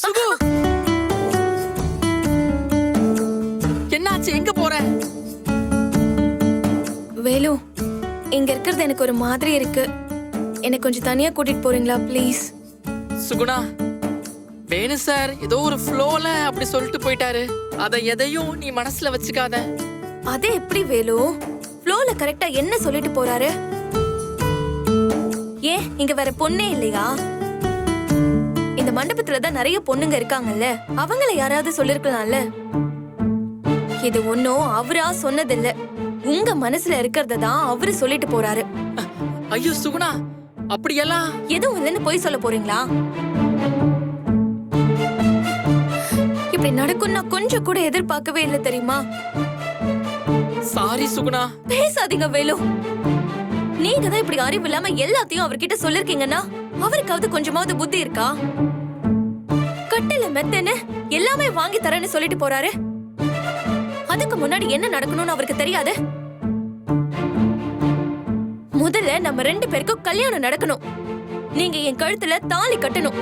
சுகு என்னாச்சு? எங்க போற? வேலு, இங்க இருக்கிறது எனக்கு ஒரு மாதிரி இருக்கு. எனக்கு கொஞ்சம் தனியா கூட்டிட்டு போறீங்களா ப்ளீஸ்? சுகுணா, வேணு சார் ஏதோ ஒரு ஃப்ளோல அப்படி சொல்லிட்டு போயிட்டாரு. அத எதையும் நீ மனசுல வச்சுக்காத. அதே எப்படி வேலு? ஃப்ளோல கரெக்டா என்ன சொல்லிட்டு போறாரு? ஏன் இங்க வேற பொண்ணே இல்லையா? இந்த மண்டபத்துல தான் நிறைய பொண்ணுங்க இருக்காங்கல்ல, அவங்கள யாராவது சொல்லிருக்கலாம்ல. இது ஒன்னும் அவரா சொன்னதில்ல, உங்க மனசுல இருக்கிறத தான் அவரு சொல்லிட்டு போறாரு. ஐயோ சுகுணா, அப்படியெல்லாம் எதுவும் இல்லைன்னு போய் சொல்ல போறீங்களா? இப்படி நடக்கும் நான் கொஞ்சம் கூட எதிர்பார்க்கவே இல்லை தெரியுமா? சாரி சுகுணா. பேசாதீங்க வேலு. நீங்க தான் இப்படி அறிவு இல்லாம எல்லாத்தையும் அவர்கிட்ட சொல்லிருக்கீங்கன்னா அவருக்காவது கொஞ்சமாவது புத்தி இருக்கா? கட்டில மெத்தன்னு எல்லாமே வாங்கி தரேன்னு சொல்லிட்டு போறாரு. அதுக்கு முன்னாடி என்ன நடக்கணும்னு அவருக்கு தெரியாது. முதல்ல நம்ம 2 பேருக்கும் கல்யாணம் நடக்கணும். நீங்க என் கழுத்துல தாலி கட்டணும்.